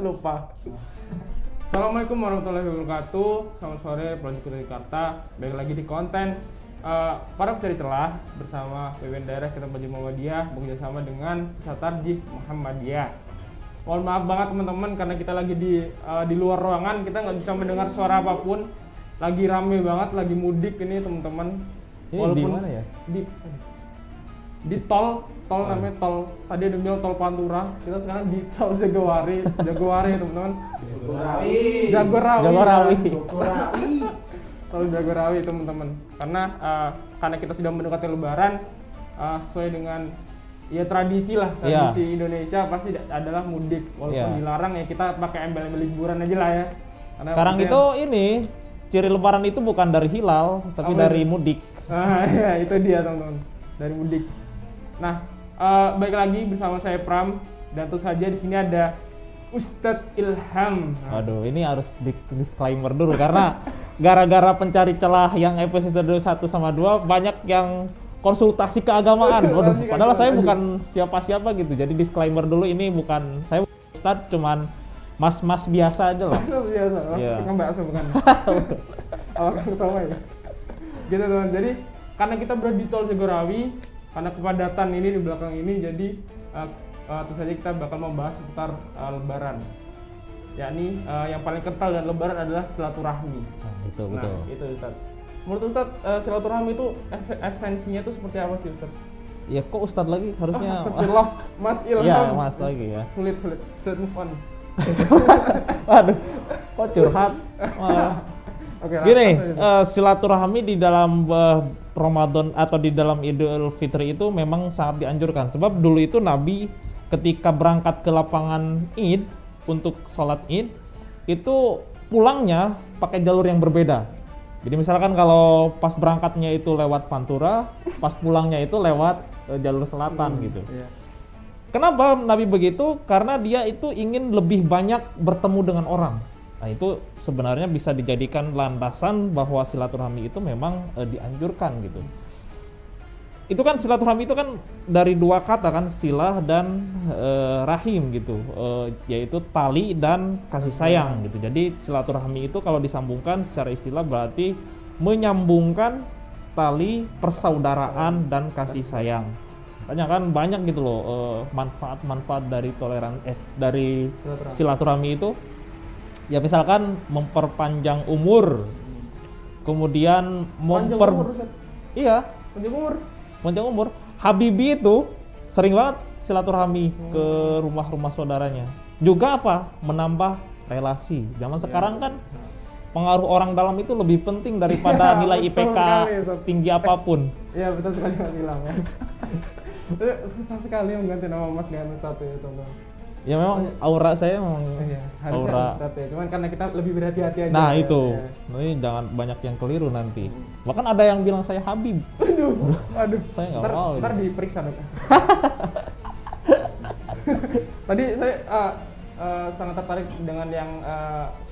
Lupa. Assalamualaikum warahmatullahi wabarakatuh. Selamat sore, Project dari Jakarta. Baik lagi di konten para pencari celah bersama PWN Daerah Ketempatan Muhammadiyah bekerjasama dengan Satarjih Muhammadiyah. Mohon maaf banget teman-teman karena kita lagi di luar ruangan, kita nggak bisa mendengar suara apapun. Lagi rame banget, lagi mudik ini teman-teman. Ini di mana ya? Di tol namanya tol. Tadi ada bilang tol Pantura, kita sekarang di tol Jagorawi teman-teman. Jagorawi. Tol Jagorawi teman-teman. Karena kita sudah mendekati Lebaran, sesuai dengan ya tradisi Indonesia pasti adalah mudik. Walaupun dilarang ya kita pakai embel-embel liburan aja lah ya. Karena sekarang itu ini ciri Lebaran itu bukan dari hilal tapi dari mudik. Ya itu dia teman-teman, dari mudik. Nah, baik lagi bersama saya Pram dan tentu saja di sini ada Ustadz Ilham. Waduh, ini harus disclaimer dulu karena gara-gara pencari celah yang episode 1 sama 2 banyak yang konsultasi keagamaan. Waduh, padahal saya bukan siapa-siapa gitu. Jadi disclaimer dulu, ini bukan saya Ustadz, cuman mas-mas biasa aja lah. Mas biasa. Tukang bakso bukan. Kang sama ya. Gitu teman. Jadi karena kita berada di tol Jagorawi, karena kepadatan ini di belakang ini, jadi tentu saja kita bakal membahas seputar Lebaran. Yakni yang paling kental dan Lebaran adalah silaturahmi. Itu betul. Itu Ustaz. Menurut Ustaz, silaturahmi itu esensinya itu seperti apa sih Ustaz? Ya kok Ustadz lagi harusnya. Astagfirullah, Mas Ilham. Iya, Mas lagi ya. Sulit move on. Waduh, kok curhat. Oke, gini, silaturahmi di dalam Ramadan atau di dalam Idul Fitri itu memang sangat dianjurkan. Sebab dulu itu Nabi ketika berangkat ke lapangan Id untuk sholat Id, itu pulangnya pakai jalur yang berbeda. Jadi misalkan kalau pas berangkatnya itu lewat Pantura, pas pulangnya itu lewat jalur selatan gitu. Iya. Kenapa Nabi begitu? Karena dia itu ingin lebih banyak bertemu dengan orang. Nah itu sebenarnya bisa dijadikan landasan bahwa silaturahmi itu memang dianjurkan gitu. Itu kan silaturahmi itu kan dari dua kata kan, silah dan rahim gitu, yaitu tali dan kasih sayang gitu. Jadi silaturahmi itu kalau disambungkan secara istilah berarti menyambungkan tali persaudaraan dan kasih sayang. Makanya kan banyak gitu loh manfaat-manfaat dari dari silaturahmi itu. Ya misalkan memperpanjang umur, kemudian panjang umur. Habibie itu sering banget silaturahmi ke rumah-rumah saudaranya. Juga apa? Menambah relasi. Zaman sekarang kan pengaruh orang dalam itu lebih penting daripada nilai IPK setinggi apapun. Iya betul sekali Mas Ilham ya. Susah sekali mengganti nama Mas dengan Ustadz ya teman-teman. Ya memang aura saya memang aura. Ya. Cuman karena kita lebih berhati-hati aja. Nah itu, ini jangan banyak yang keliru nanti. Bahkan ada yang bilang saya Habib. Aduh. Saya nggak mau. Ntar diperiksa dong. Tadi saya sangat tertarik dengan yang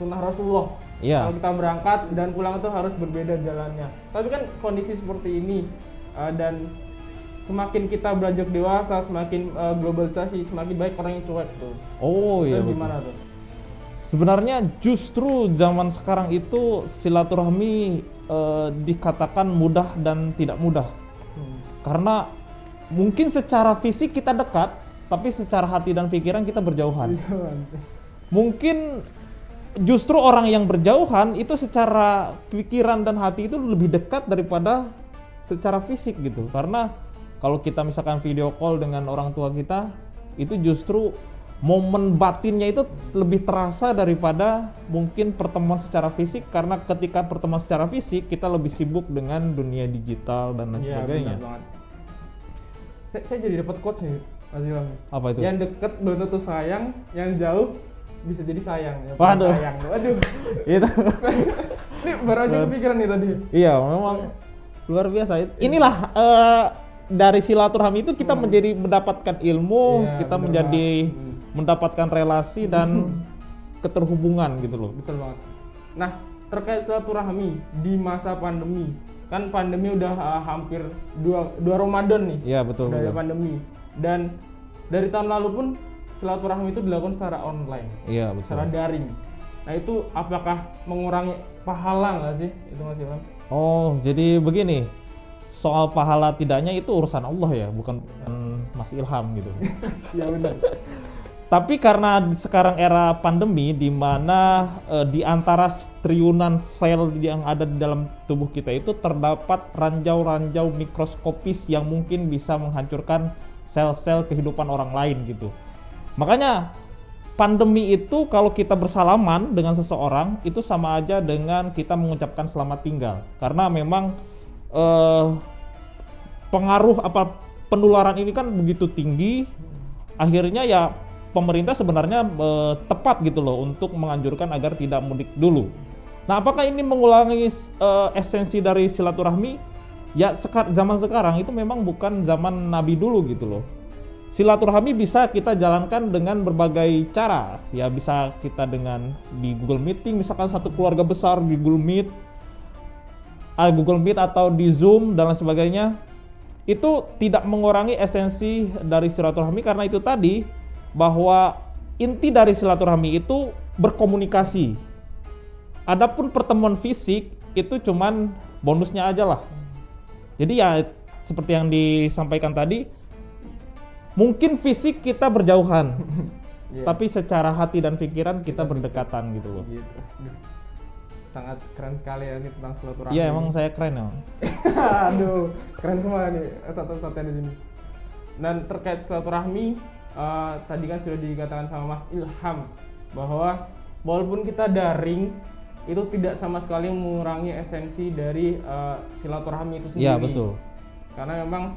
sunnah Rasulullah. Iya. Kalau kita berangkat dan pulang itu harus berbeda jalannya. Tapi kan kondisi seperti ini dan semakin kita beranjak dewasa, semakin globalisasi, semakin baik orang yang cuek tuh. Oh iya. Gimana tuh? Sebenarnya justru zaman sekarang itu silaturahmi dikatakan mudah dan tidak mudah. Karena mungkin secara fisik kita dekat, tapi secara hati dan pikiran kita berjauhan. Mungkin justru orang yang berjauhan itu secara pikiran dan hati itu lebih dekat daripada secara fisik gitu. Karena kalau kita misalkan video call dengan orang tua kita, itu justru momen batinnya itu lebih terasa daripada mungkin pertemuan secara fisik, karena ketika pertemuan secara fisik kita lebih sibuk dengan dunia digital dan lain sebagainya. Benar banget. Saya jadi dapat quotes nih, Mas Ilham. Apa itu? Yang deket belum tentu sayang, yang jauh bisa jadi sayang. Ya, waduh. Sayang. Waduh. Itu. Ini baru aja kepikiran nih tadi. Iya, memang luar biasa. Inilah dari silaturahmi itu kita menjadi mendapatkan ilmu, kita menjadi mendapatkan relasi dan keterhubungan gitu loh. Betul banget. Nah, terkait silaturahmi di masa pandemi, kan pandemi udah hampir dua Ramadan nih. Iya betul. Dari pandemi, dan dari tahun lalu pun silaturahmi itu dilakukan secara online, Iya, betul. secara daring. Nah itu apakah mengurangi pahala nggak sih itu Mas Ilham? Oh, jadi begini. Soal pahala tidaknya itu urusan Allah ya, bukan Mas Ilham gitu. Ya benar. Tapi karena sekarang era pandemi di mana di antara triliunan sel yang ada di dalam tubuh kita itu terdapat ranjau-ranjau mikroskopis yang mungkin bisa menghancurkan sel-sel kehidupan orang lain gitu. Makanya pandemi itu kalau kita bersalaman dengan seseorang itu sama aja dengan kita mengucapkan selamat tinggal. Karena memang pengaruh penularan ini kan begitu tinggi, akhirnya ya pemerintah sebenarnya tepat gitu loh untuk menganjurkan agar tidak mudik dulu. Nah, apakah ini mengulangi esensi dari silaturahmi? Ya, zaman sekarang itu memang bukan zaman Nabi dulu gitu loh. Silaturahmi bisa kita jalankan dengan berbagai cara. Ya, bisa kita dengan di Google Meeting, misalkan satu keluarga besar di Google Meet atau di Zoom dan lain sebagainya. Itu tidak mengurangi esensi dari silaturahmi karena itu tadi bahwa inti dari silaturahmi itu berkomunikasi. Adapun pertemuan fisik itu cuman bonusnya aja lah. Jadi ya seperti yang disampaikan tadi, mungkin fisik kita berjauhan, tapi secara hati dan pikiran kita berdekatan gitu loh. Gitu. Sangat keren sekali ya ini tentang silaturahmi. Iya, emang saya keren ya. Aduh, keren semua nih satu-satunya di sini. Dan terkait silaturahmi, tadi kan sudah dikatakan sama Mas Ilham bahwa walaupun kita daring itu tidak sama sekali mengurangi esensi dari silaturahmi itu sendiri. Iya, betul. Karena memang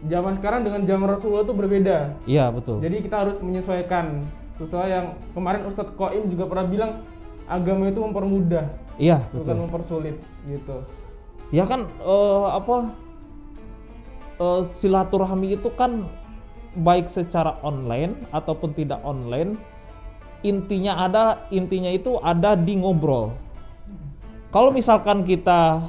zaman sekarang dengan zaman Rasulullah itu berbeda. Iya, betul. Jadi kita harus menyesuaikan sesuai yang kemarin Ustadz Qoim juga pernah bilang agama itu mempermudah, Iya, bukan betul. mempersulit gitu. Ya kan silaturahmi itu kan baik secara online ataupun tidak online, intinya itu ada di ngobrol. Kalau misalkan kita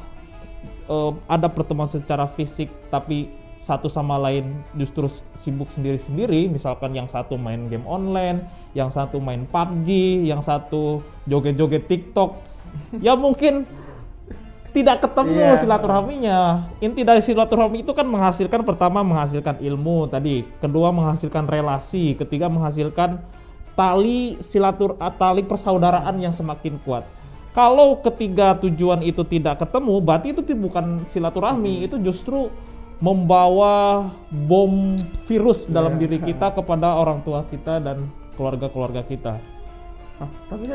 ada pertemuan secara fisik tapi satu sama lain justru sibuk sendiri-sendiri, misalkan yang satu main game online, yang satu main PUBG, yang satu joget-joget TikTok, ya mungkin tidak ketemu silaturahminya. Inti dari silaturahmi itu kan pertama menghasilkan ilmu tadi, kedua menghasilkan relasi, ketiga menghasilkan tali persaudaraan yang semakin kuat. Kalau ketiga tujuan itu tidak ketemu, berarti itu bukan silaturahmi, itu justru membawa bom virus dalam diri kita kepada orang tua kita dan keluarga-keluarga kita. Tapi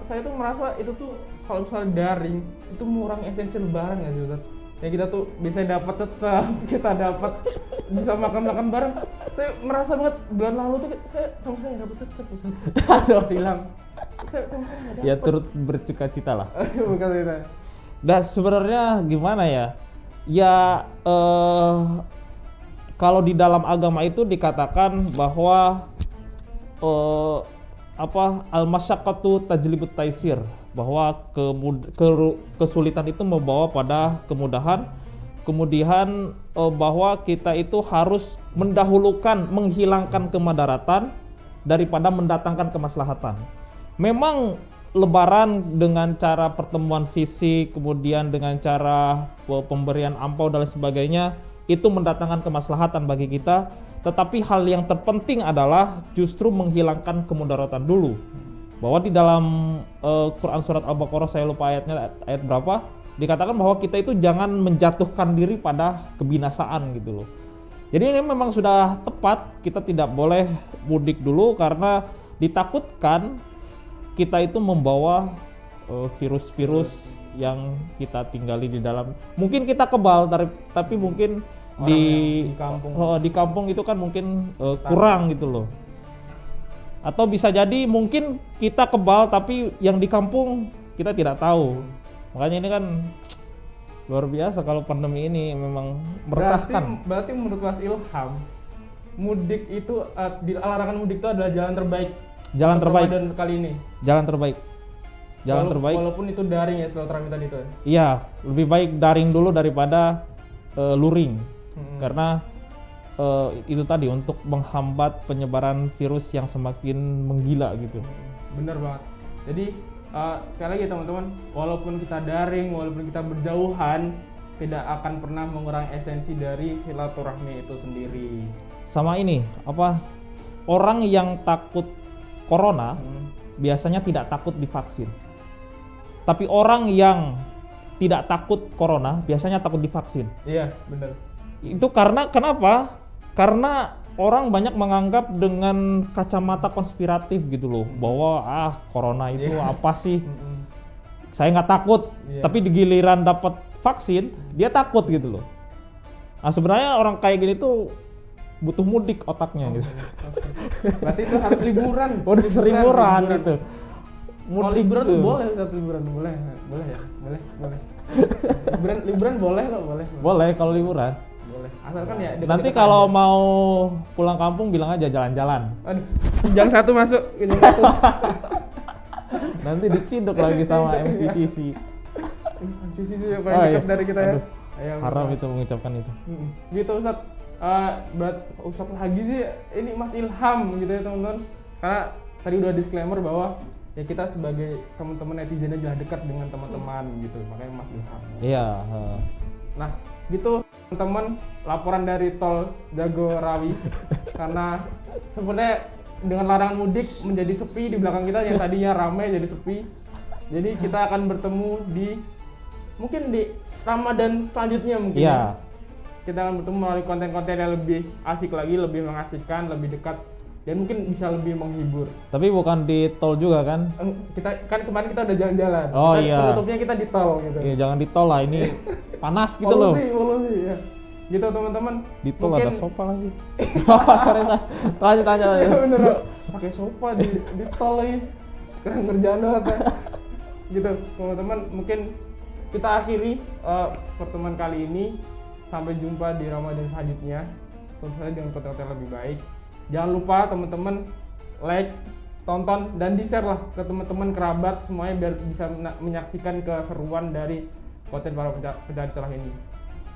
saya tuh merasa itu tuh kalau misalnya daring itu mengurangi esensi lebaran nggak sih Ustaz? Ya kita tuh bisa dapat cecep, kita dapat bisa makan bareng. Saya merasa banget bulan lalu tuh saya sama sekali nggak dapat cecep Ustaz. Aduh, silang. Saya sama sekali nggak dapat. Ya turut bercukacita lah. Bukan itu. Dan sebenarnya gimana ya? Ya kalau di dalam agama itu dikatakan bahwa al-masyaqqatu tajlibut taisir, bahwa kesulitan itu membawa pada kemudahan. Kemudian bahwa kita itu harus menghilangkan kemadaratan daripada mendatangkan kemaslahatan. Memang Lebaran dengan cara pertemuan fisik, kemudian dengan cara pemberian ampau dan lain sebagainya, itu mendatangkan kemaslahatan bagi kita. Tetapi hal yang terpenting adalah justru menghilangkan kemudaratan dulu. Bahwa di dalam Quran surat Al-Baqarah, saya lupa ayatnya ayat berapa, dikatakan bahwa kita itu jangan menjatuhkan diri pada kebinasaan gitu loh. Jadi ini memang sudah tepat, kita tidak boleh mudik dulu karena ditakutkan kita itu membawa virus-virus yang kita tinggali di dalam. Mungkin kita kebal, tapi mungkin di kampung itu kan mungkin kurang gitu loh. Atau bisa jadi mungkin kita kebal tapi yang di kampung kita tidak tahu. Makanya ini kan luar biasa kalau pandemi ini memang meresahkan. Berarti menurut Mas Ilham, mudik itu larangan mudik itu adalah jalan terbaik. Jalan terbaik dan kali ini. Jalan terbaik. Terbaik. Walaupun itu daring ya silaturahmi tadi itu. Iya, lebih baik daring dulu daripada luring. Karena itu tadi untuk menghambat penyebaran virus yang semakin menggila gitu. Bener banget. Jadi sekali lagi teman-teman, walaupun kita daring, walaupun kita berjauhan, tidak akan pernah mengurangi esensi dari silaturahmi itu sendiri. Sama ini apa? Orang yang takut corona biasanya tidak takut divaksin. Tapi orang yang tidak takut corona biasanya takut divaksin. Iya, bener. Itu karena kenapa? Karena orang banyak menganggap dengan kacamata konspiratif gitu loh, bahwa corona itu apa sih? Saya nggak takut, tapi di giliran dapat vaksin dia takut gitu loh. Nah sebenarnya orang kayak gini tuh butuh mudik otaknya gitu. Berarti itu harus liburan. Udah liburan gitu. Kalau liburan tuh boleh, liburan boleh ya, boleh. Liburan boleh kok, boleh. Boleh kalau liburan. Boleh. Asalkan ya. Nanti kalau mau pulang kampung bilang aja jalan-jalan. Aduh, kijang satu masuk, kijang satu. Nanti diciduk lagi sama MCCC. MCCC yang paling dekat dari kita ya. Aduh, haram itu mengucapkan itu. Gitu Ustaz. Buat Ustaz lagi sih, ini Mas Ilham gitu ya teman-teman. Karena tadi udah disclaimer bahwa ya kita sebagai teman-teman netizen aja dekat dengan teman-teman gitu, makanya Mas Ilham. Iya. Nah, gitu teman-teman, laporan dari tol Jagorawi. Karena sebenarnya dengan larangan mudik menjadi sepi di belakang kita yang tadinya ramai jadi sepi. Jadi kita akan bertemu mungkin di Ramadan selanjutnya mungkin. Iya. Kita akan bertemu melalui konten-konten yang lebih asik lagi, lebih mengasihkan, lebih dekat, dan mungkin bisa lebih menghibur. Tapi bukan di tol juga kan? Kita kan kemarin kita udah jalan-jalan. Oh iya. Penutupnya kita di tol gitu. Iya, jangan di tol lah, ini panas gitu loh. Polusi ya. Gitu teman-teman. Di tol mungkin... ada sofa lagi. Sorry. Lanjut. Ya bener. Pakai sofa di tol lagi. Keren kerjaan banget ya. Gitu teman-teman, mungkin kita akhiri pertemuan kali ini. Sampai jumpa di Ramadan selanjutnya. Tentu saja dengan konten-konten lebih baik. Jangan lupa teman-teman like, tonton, dan di-share lah ke teman-teman kerabat semuanya biar bisa menyaksikan keseruan dari konten para pencari celah ini.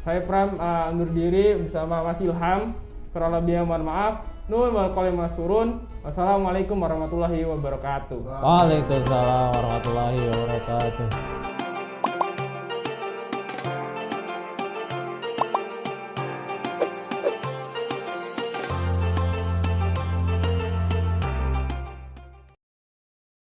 Saya Pram undur diri bersama Mas Ilham. Kurang lebihnya mohon maaf. Nun wal qalam masurun. Wassalamualaikum warahmatullahi wabarakatuh. Waalaikumsalam warahmatullahi wabarakatuh.